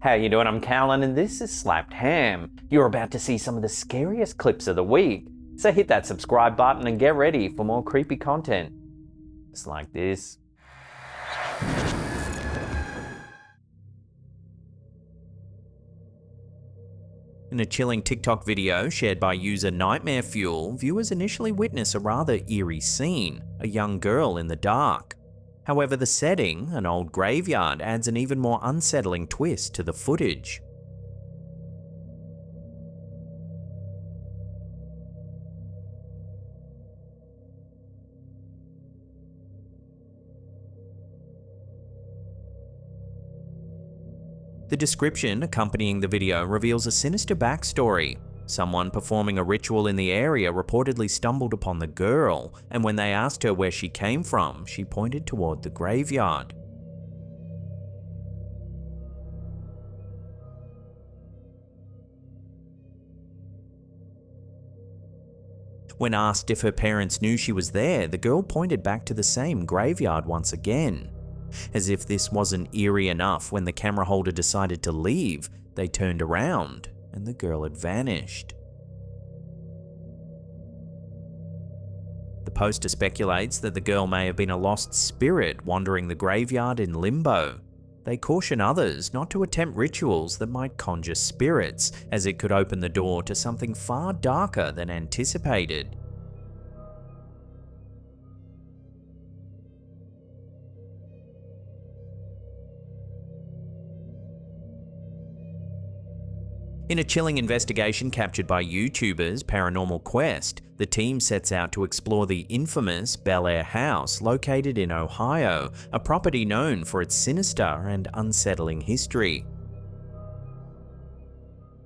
How you doing? I'm Callan and this is Slapped Ham. You're about to see some of the scariest clips of the week, so hit that subscribe button and get ready for more creepy content. Just like this. In a chilling TikTok video shared by user Nightmare Fuel, viewers initially witness a rather eerie scene, a young girl in the dark. However, the setting, an old graveyard, adds an even more unsettling twist to the footage. The description accompanying the video reveals a sinister backstory. Someone performing a ritual in the area reportedly stumbled upon the girl, and when they asked her where she came from, she pointed toward the graveyard. When asked if her parents knew she was there, the girl pointed back to the same graveyard once again. As if this wasn't eerie enough, when the camera holder decided to leave, they turned around and the girl had vanished. The poster speculates that the girl may have been a lost spirit wandering the graveyard in limbo. They caution others not to attempt rituals that might conjure spirits, as it could open the door to something far darker than anticipated. In a chilling investigation captured by YouTubers Paranormal Quest, the team sets out to explore the infamous Bellaire house located in Ohio, a property known for its sinister and unsettling history.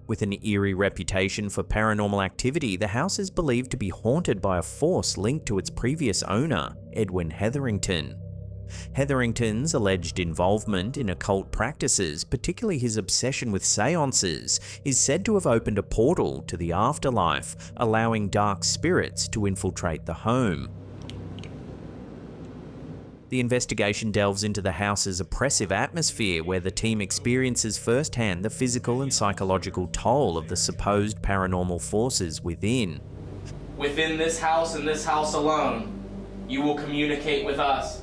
With an eerie reputation for paranormal activity, the house is believed to be haunted by a force linked to its previous owner, Edwin Hetherington. Hetherington's alleged involvement in occult practices, particularly his obsession with seances, is said to have opened a portal to the afterlife, allowing dark spirits to infiltrate the home. The investigation delves into the house's oppressive atmosphere, where the team experiences firsthand the physical and psychological toll of the supposed paranormal forces within. Within this house and this house alone, you will communicate with us.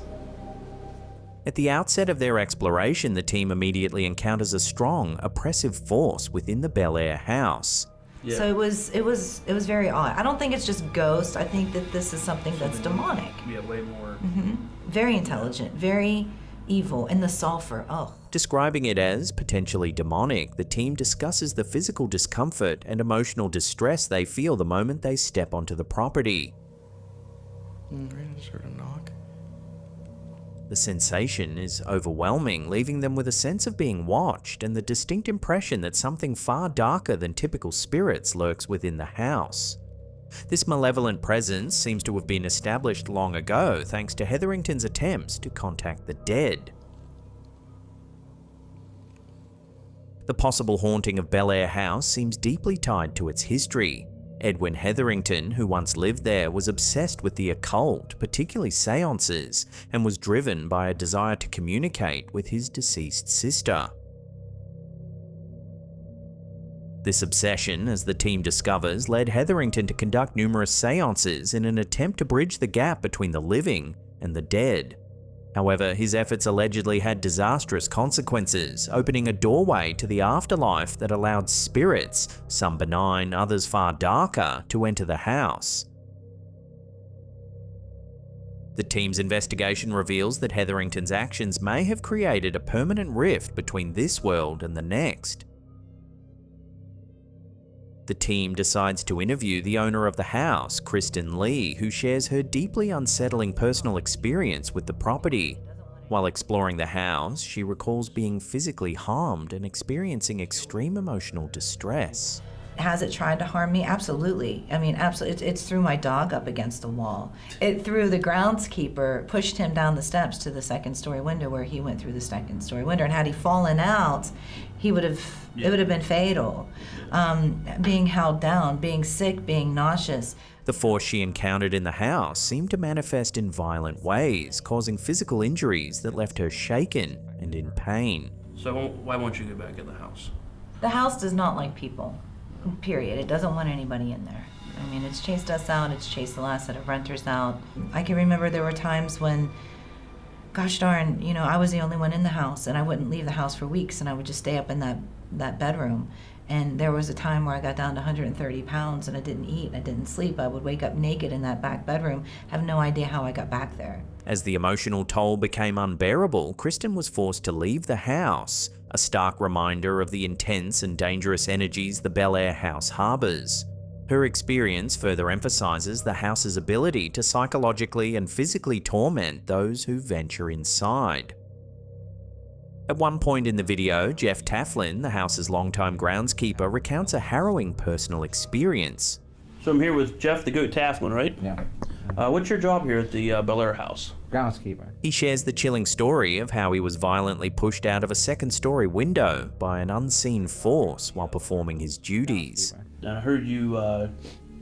At the outset of their exploration, the team immediately encounters a strong, oppressive force within the Bellaire house. Yeah. So it was very odd. I don't think it's just ghosts. I think that this is something that's demonic. Yeah, way more. Very intelligent, very evil, and the sulfur. Oh. Describing it as potentially demonic, the team discusses the physical discomfort and emotional distress they feel the moment they step onto the property. Sort of knock. The sensation is overwhelming, leaving them with a sense of being watched and the distinct impression that something far darker than typical spirits lurks within the house. This malevolent presence seems to have been established long ago thanks to Hetherington's attempts to contact the dead. The possible haunting of Bellaire House seems deeply tied to its history. Edwin Hetherington, who once lived there, was obsessed with the occult, particularly seances, and was driven by a desire to communicate with his deceased sister. This obsession, as the team discovers, led Hetherington to conduct numerous seances in an attempt to bridge the gap between the living and the dead. However, his efforts allegedly had disastrous consequences, opening a doorway to the afterlife that allowed spirits, some benign, others far darker, to enter the house. The team's investigation reveals that Hetherington's actions may have created a permanent rift between this world and the next. The team decides to interview the owner of the house, Kristen Lee, who shares her deeply unsettling personal experience with the property. While exploring the house, she recalls being physically harmed and experiencing extreme emotional distress. Has it tried to harm me? Absolutely. I mean, absolutely. It's threw my dog up against the wall. It threw the groundskeeper, pushed him down the steps to the second-story window where he went through the second-story window. And had he fallen out, it would have been fatal. Being held down, being sick, being nauseous. The force she encountered in the house seemed to manifest in violent ways, causing physical injuries that left her shaken and in pain. So why won't you get back in the house? The house does not like people, period. It doesn't want anybody in there. I mean, it's chased us out, it's chased the last set of renters out. I can remember there were times when, gosh darn, you know, I was the only one in the house, and I wouldn't leave the house for weeks, and I would just stay up in that bedroom. And there was a time where I got down to 130 pounds and I didn't eat, I didn't sleep. I would wake up naked in that back bedroom, have no idea how I got back there. As the emotional toll became unbearable, Kristen was forced to leave the house, a stark reminder of the intense and dangerous energies the Bellaire house harbours. Her experience further emphasises the house's ability to psychologically and physically torment those who venture inside. At one point in the video, Jeff Taflin, the house's longtime groundskeeper, recounts a harrowing personal experience. So I'm here with Jeff the Goat Taflin, right? Yeah. What's your job here at the Bellaire house? Groundskeeper. He shares the chilling story of how he was violently pushed out of a second-story window by an unseen force while performing his duties. And I heard you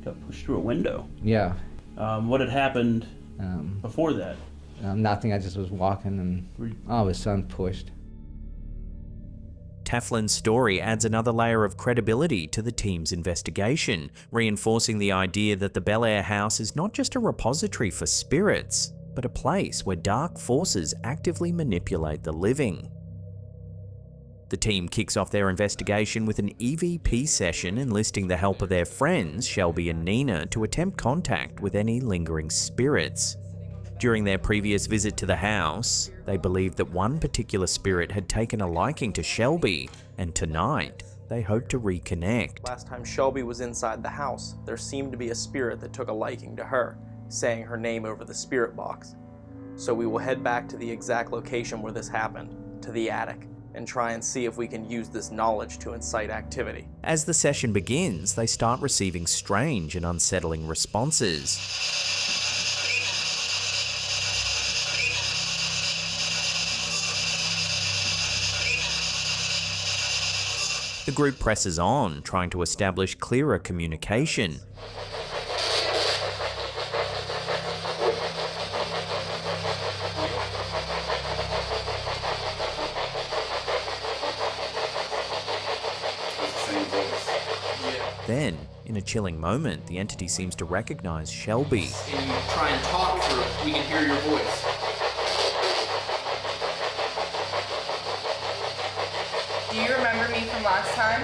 got pushed through a window. Yeah. What had happened before that? Nothing. I just was walking and all of a sudden pushed. Taflin's story adds another layer of credibility to the team's investigation, reinforcing the idea that the Bellaire house is not just a repository for spirits, but a place where dark forces actively manipulate the living. The team kicks off their investigation with an EVP session enlisting the help of their friends, Shelby and Nina, to attempt contact with any lingering spirits. During their previous visit to the house, they believed that one particular spirit had taken a liking to Shelby, and tonight, they hope to reconnect. Last time Shelby was inside the house, there seemed to be a spirit that took a liking to her, saying her name over the spirit box. So we will head back to the exact location where this happened, to the attic, and try and see if we can use this knowledge to incite activity. As the session begins, they start receiving strange and unsettling responses. The group presses on, trying to establish clearer communication. Then, in a chilling moment, the entity seems to recognize Shelby. And you try and talk through it, we can hear your voice. Do you remember me from last time?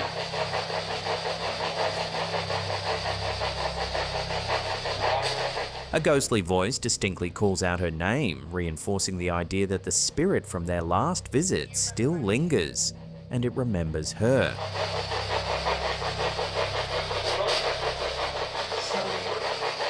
A ghostly voice distinctly calls out her name, reinforcing the idea that the spirit from their last visit still lingers, and it remembers her.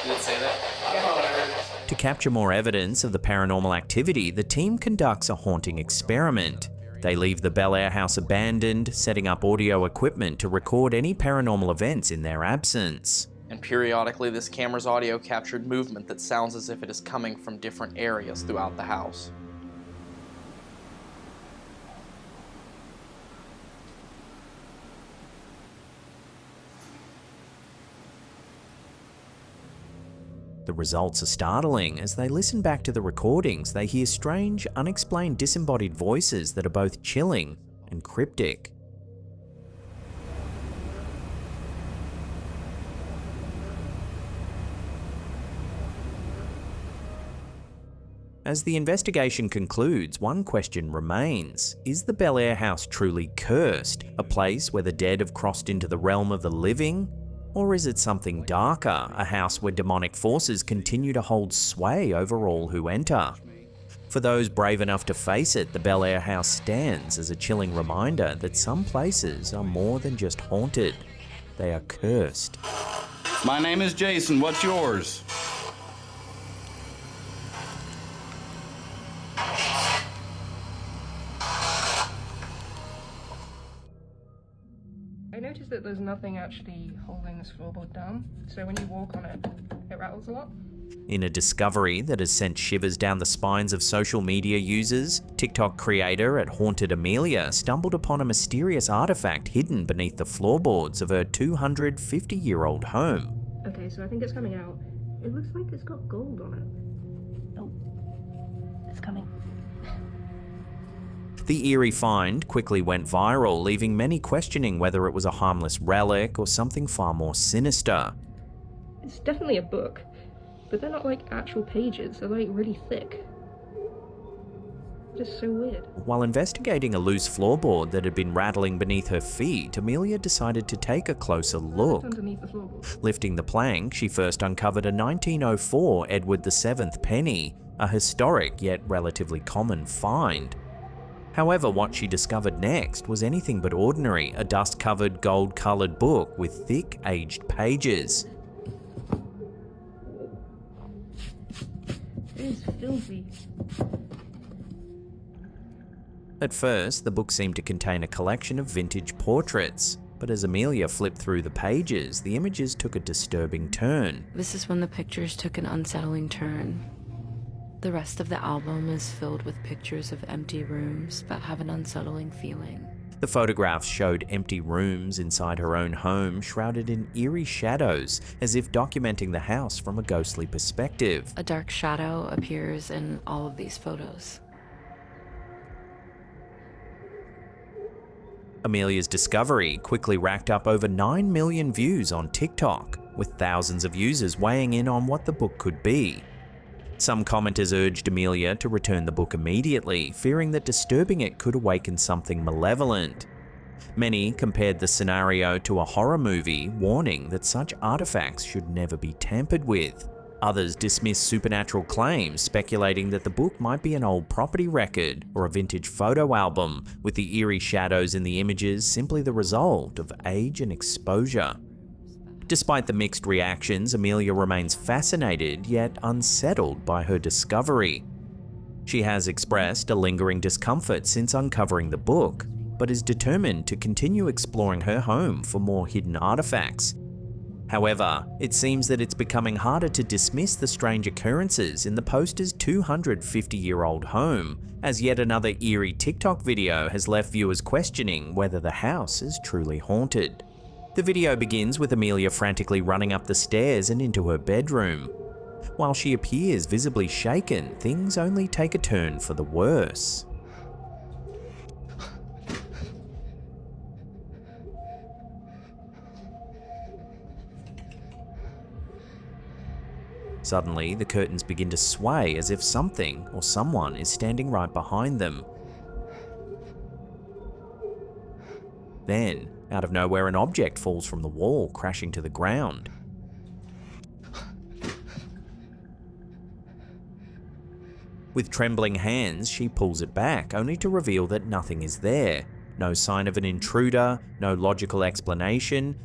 Did it say that? I thought I heard it. To capture more evidence of the paranormal activity, the team conducts a haunting experiment. They leave the Bellaire house abandoned, setting up audio equipment to record any paranormal events in their absence. And periodically, this camera's audio captured movement that sounds as if it is coming from different areas throughout the house. The results are startling. As they listen back to the recordings, they hear strange, unexplained disembodied voices that are both chilling and cryptic. As the investigation concludes, one question remains. Is the Bellaire house truly cursed, a place where the dead have crossed into the realm of the living? Or is it something darker, a house where demonic forces continue to hold sway over all who enter? For those brave enough to face it, the Bellaire house stands as a chilling reminder that some places are more than just haunted. They are cursed. My name is Jason. What's yours? I noticed that there's nothing actually holding this floorboard down, so when you walk on it, it rattles a lot. In a discovery that has sent shivers down the spines of social media users, TikTok creator at Haunted Amelia stumbled upon a mysterious artifact hidden beneath the floorboards of her 250-year-old home. Okay, so I think it's coming out. It looks like it's got gold on it. Oh, it's coming. The eerie find quickly went viral, leaving many questioning whether it was a harmless relic or something far more sinister. It's definitely a book, but they're not like actual pages, they're like really thick. Just so weird. While investigating a loose floorboard that had been rattling beneath her feet, Amelia decided to take a closer look. Underneath the floorboard. Lifting the plank, she first uncovered a 1904 Edward VII penny, a historic yet relatively common find. However, what she discovered next was anything but ordinary, a dust-covered, gold-coloured book with thick, aged pages. It is filthy. At first, the book seemed to contain a collection of vintage portraits, but as Amelia flipped through the pages, the images took a disturbing turn. This is when the pictures took an unsettling turn. The rest of the album is filled with pictures of empty rooms that have an unsettling feeling. The photographs showed empty rooms inside her own home, shrouded in eerie shadows, as if documenting the house from a ghostly perspective. A dark shadow appears in all of these photos. Amelia's discovery quickly racked up over 9 million views on TikTok, with thousands of users weighing in on what the book could be. Some commenters urged Amelia to return the book immediately, fearing that disturbing it could awaken something malevolent. Many compared the scenario to a horror movie, warning that such artifacts should never be tampered with. Others dismissed supernatural claims, speculating that the book might be an old property record or a vintage photo album, with the eerie shadows in the images simply the result of age and exposure. Despite the mixed reactions, Amelia remains fascinated yet unsettled by her discovery. She has expressed a lingering discomfort since uncovering the book, but is determined to continue exploring her home for more hidden artifacts. However, it seems that it's becoming harder to dismiss the strange occurrences in the poster's 250-year-old home, as yet another eerie TikTok video has left viewers questioning whether the house is truly haunted. The video begins with Amelia frantically running up the stairs and into her bedroom. While she appears visibly shaken, things only take a turn for the worse. Suddenly, the curtains begin to sway as if something or someone is standing right behind them. Then, out of nowhere, an object falls from the wall, crashing to the ground. With trembling hands, she pulls it back, only to reveal that nothing is there. No sign of an intruder, no logical explanation.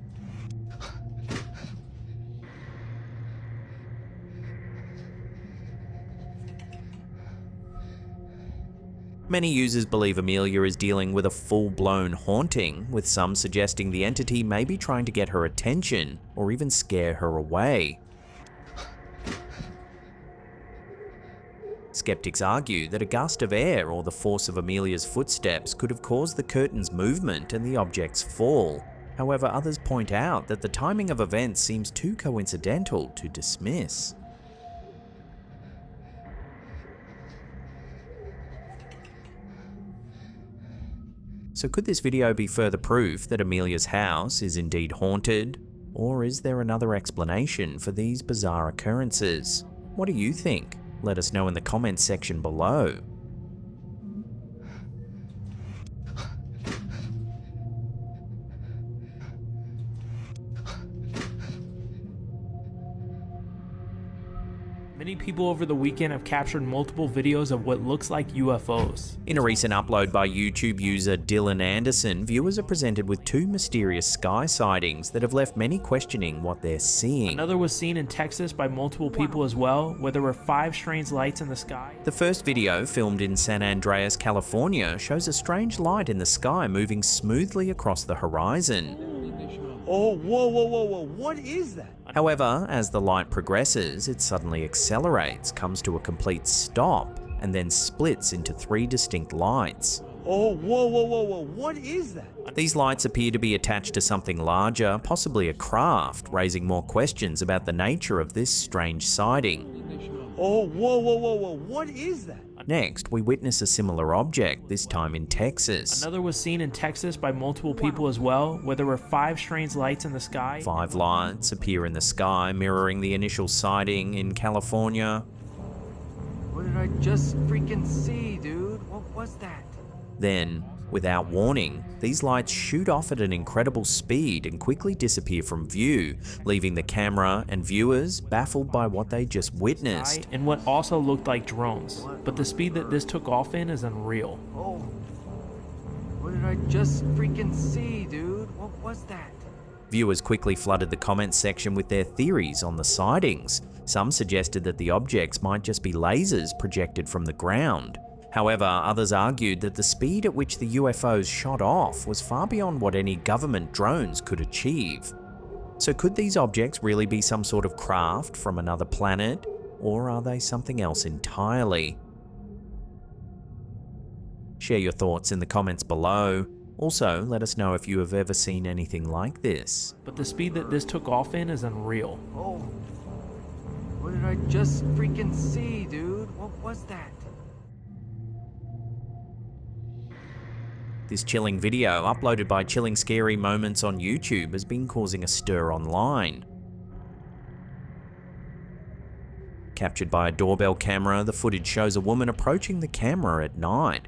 Many users believe Amelia is dealing with a full-blown haunting, with some suggesting the entity may be trying to get her attention or even scare her away. Skeptics argue that a gust of air or the force of Amelia's footsteps could have caused the curtain's movement and the object's fall. However, others point out that the timing of events seems too coincidental to dismiss. So could this video be further proof that Amelia's house is indeed haunted? Or is there another explanation for these bizarre occurrences? What do you think? Let us know in the comments section below. Many people over the weekend have captured multiple videos of what looks like UFOs. In a recent upload by YouTube user Dylan Anderson, viewers are presented with two mysterious sky sightings that have left many questioning what they're seeing. Another was seen in Texas by multiple people as well, where there were 5 strange lights in the sky. The first video, filmed in San Andreas, California, shows a strange light in the sky moving smoothly across the horizon. Oh, whoa, what is that? However, as the light progresses, it suddenly accelerates, comes to a complete stop, and then splits into 3 distinct lights. Oh, whoa, what is that? These lights appear to be attached to something larger, possibly a craft, raising more questions about the nature of this strange sighting. Oh, whoa, what is that? Next, we witness a similar object, this time in Texas. Another was seen in Texas by multiple people as well, where there were 5 strange lights in the sky. 5 lights appear in the sky, mirroring the initial sighting in California. What did I just freaking see, dude? What was that? Then, without warning, these lights shoot off at an incredible speed and quickly disappear from view, leaving the camera and viewers baffled by what they just witnessed. And what also looked like drones, but the speed that this took off in is unreal. Oh, what did I just freaking see, dude? What was that? Viewers quickly flooded the comments section with their theories on the sightings. Some suggested that the objects might just be lasers projected from the ground. However, others argued that the speed at which the UFOs shot off was far beyond what any government drones could achieve. So could these objects really be some sort of craft from another planet, or are they something else entirely? Share your thoughts in the comments below. Also, let us know if you have ever seen anything like this. But the speed that this took off in is unreal. Oh, what did I just freaking see, dude? What was that? This chilling video, uploaded by Chilling Scary Moments on YouTube, has been causing a stir online. Captured by a doorbell camera, the footage shows a woman approaching the camera at night.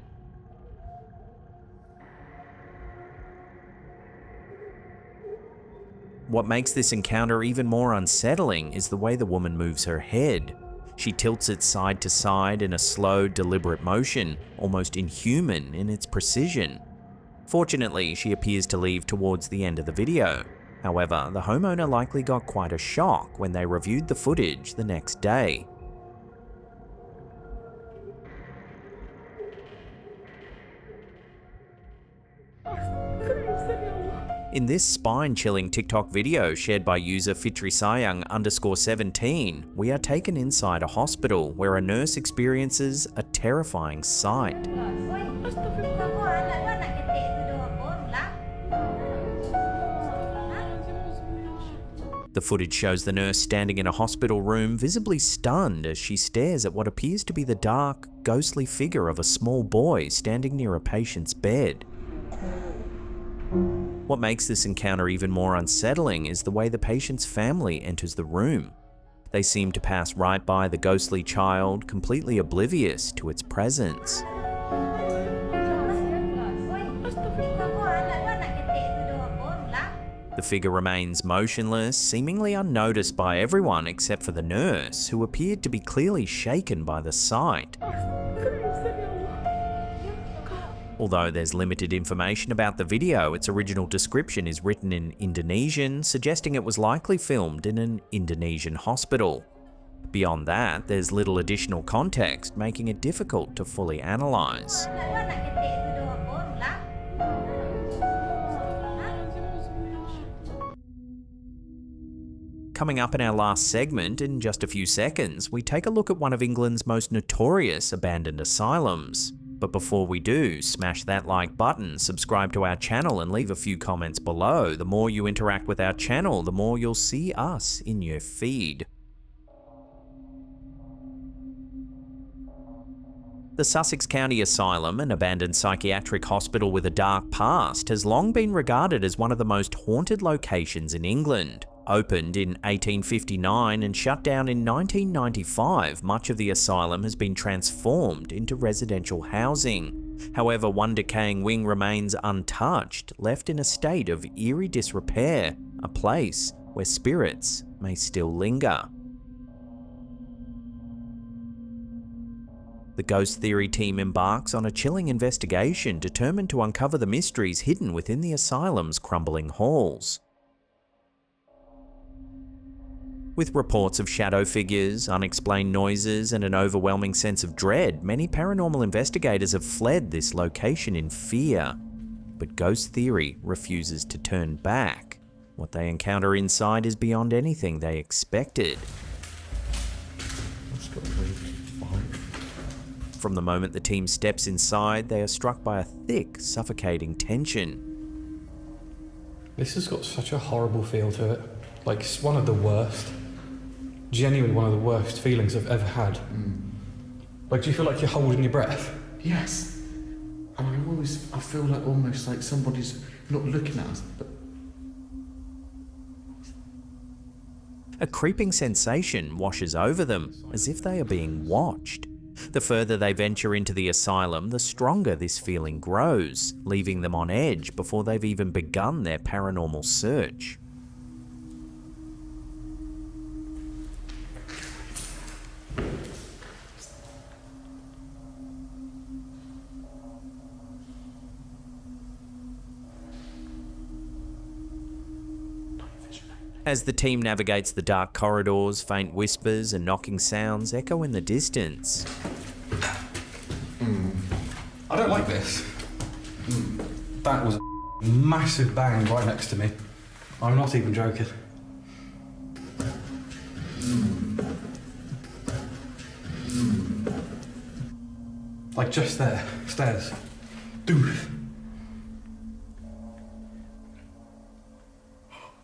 What makes this encounter even more unsettling is the way the woman moves her head. She tilts it side to side in a slow, deliberate motion, almost inhuman in its precision. Fortunately, she appears to leave towards the end of the video. However, the homeowner likely got quite a shock when they reviewed the footage the next day. In this spine-chilling TikTok video shared by user FitriSayang_17, we are taken inside a hospital where a nurse experiences a terrifying sight. The footage shows the nurse standing in a hospital room, visibly stunned as she stares at what appears to be the dark, ghostly figure of a small boy standing near a patient's bed. What makes this encounter even more unsettling is the way the patient's family enters the room. They seem to pass right by the ghostly child, completely oblivious to its presence. The figure remains motionless, seemingly unnoticed by everyone except for the nurse, who appeared to be clearly shaken by the sight. Although there's limited information about the video, its original description is written in Indonesian, suggesting it was likely filmed in an Indonesian hospital. Beyond that, there's little additional context, making it difficult to fully analyze. Coming up in our last segment, in just a few seconds, we take a look at one of England's most notorious abandoned asylums. But before we do, smash that like button, subscribe to our channel and leave a few comments below. The more you interact with our channel, the more you'll see us in your feed. The Sussex County Asylum, an abandoned psychiatric hospital with a dark past, has long been regarded as one of the most haunted locations in England. Opened in 1859 and shut down in 1995, much of the asylum has been transformed into residential housing. However, one decaying wing remains untouched, left in a state of eerie disrepair, a place where spirits may still linger. The Ghost Theory team embarks on a chilling investigation determined to uncover the mysteries hidden within the asylum's crumbling halls. With reports of shadow figures, unexplained noises, and an overwhelming sense of dread, many paranormal investigators have fled this location in fear. But Ghost Theory refuses to turn back. What they encounter inside is beyond anything they expected. From the moment the team steps inside, they are struck by a thick, suffocating tension. This has got such a horrible feel to it. Like, it's one of the worst. Genuinely one of the worst feelings I've ever had. Like, do you feel like you're holding your breath? Yes. And I feel like almost like somebody's not looking at us, but... A creeping sensation washes over them, as if they are being watched. The further they venture into the asylum, the stronger this feeling grows, leaving them on edge before they've even begun their paranormal search. As the team navigates the dark corridors, faint whispers and knocking sounds echo in the distance. I don't like this. That was a massive bang right next to me. I'm not even joking. Like just there, stairs. Dude.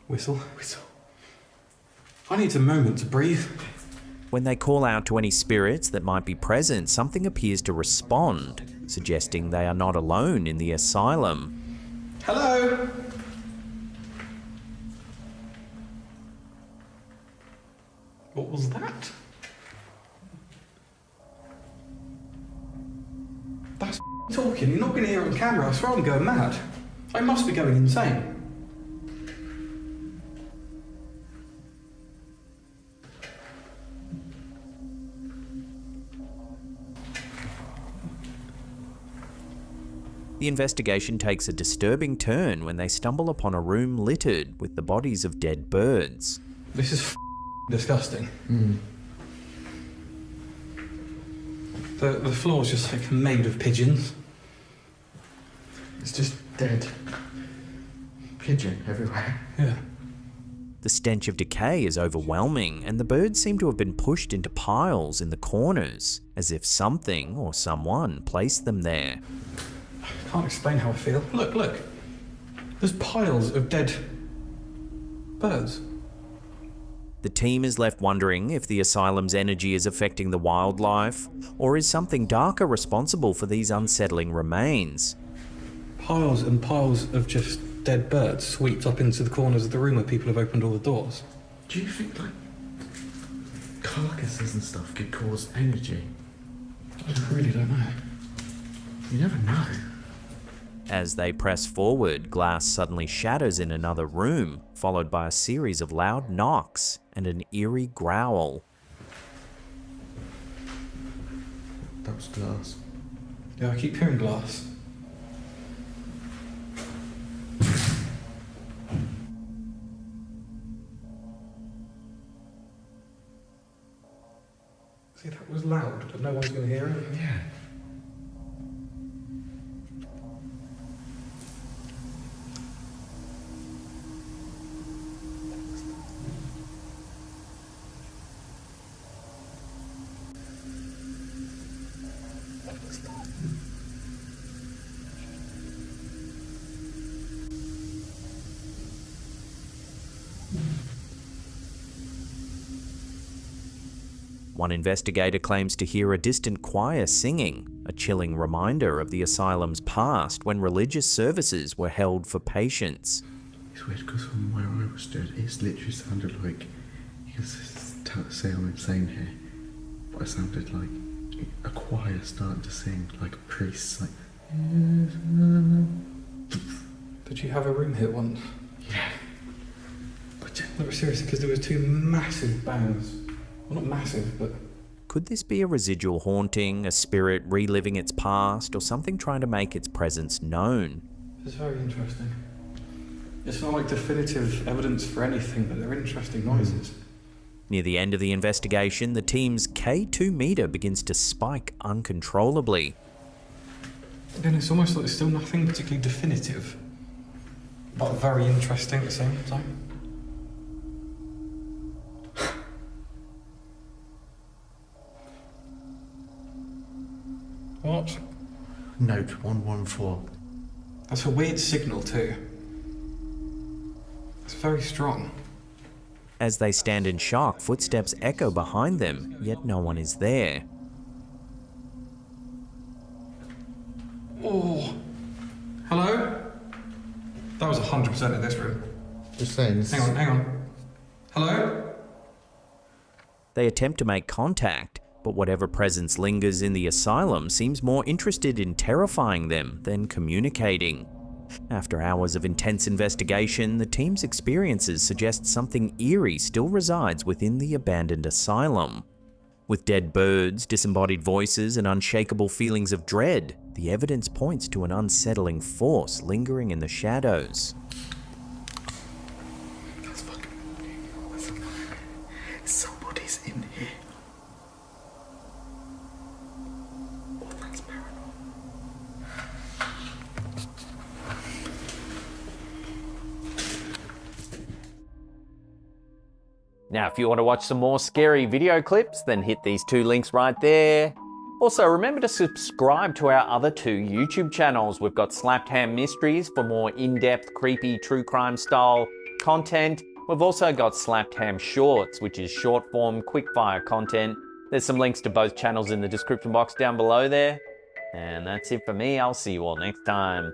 Whistle. I need a moment to breathe. When they call out to any spirits that might be present, something appears to respond, suggesting they are not alone in the asylum. Hello? What was that? That's talking. You're not going to hear it on camera. I swear I'm going mad. I must be going insane. The investigation takes a disturbing turn when they stumble upon a room littered with the bodies of dead birds. This is disgusting. The floor's just like made of pigeons. It's just dead pigeon everywhere. Yeah. The stench of decay is overwhelming, and the birds seem to have been pushed into piles in the corners, as if something or someone placed them there. I can't explain how I feel. Look. There's piles of dead birds. The team is left wondering if the asylum's energy is affecting the wildlife, or is something darker responsible for these unsettling remains. Piles and piles of just dead birds swept up into the corners of the room where people have opened all the doors. Do you think, like, carcasses and stuff could cause energy? I really don't know. You never know. As they press forward, glass suddenly shatters in another room, followed by a series of loud knocks and an eerie growl. That was glass. Yeah, I keep hearing glass. See, that was loud, but no one's going to hear it. Yeah. One investigator claims to hear a distant choir singing, a chilling reminder of the asylum's past when religious services were held for patients. It's weird because from where I was stood, it's literally sounded like, you can say I'm insane here, but it sounded like a choir starting to sing, like a priest, like... Did you have a room hit once? Yeah. But no, seriously, because there was two massive bangs. Well, not massive, but... Could this be a residual haunting, a spirit reliving its past, or something trying to make its presence known? It's very interesting. It's not like definitive evidence for anything, but they're interesting noises. Near the end of the investigation, the team's K2 meter begins to spike uncontrollably. Again, it's almost like there's still nothing particularly definitive, but very interesting at the same time. What? Note 114. That's a weird signal too. It's very strong. As they stand in shock, footsteps echo behind them, yet no one is there. Oh. Hello? That was 100% in this room. Just saying. Hang on. Hello? They attempt to make contact, but whatever presence lingers in the asylum seems more interested in terrifying them than communicating. After hours of intense investigation, the team's experiences suggest something eerie still resides within the abandoned asylum. With dead birds, disembodied voices, and unshakable feelings of dread, the evidence points to an unsettling force lingering in the shadows. That's fucking morning. Somebody's in here. Oh, that's paranormal. Now, if you want to watch some more scary video clips, then hit these two links right there. Also, remember to subscribe to our other two YouTube channels. We've got Slapped Ham Mysteries for more in-depth, creepy, true crime style content. We've also got Slapped Ham Shorts, which is short-form, quick-fire content. There's some links to both channels in the description box down below there. And that's it for me. I'll see you all next time.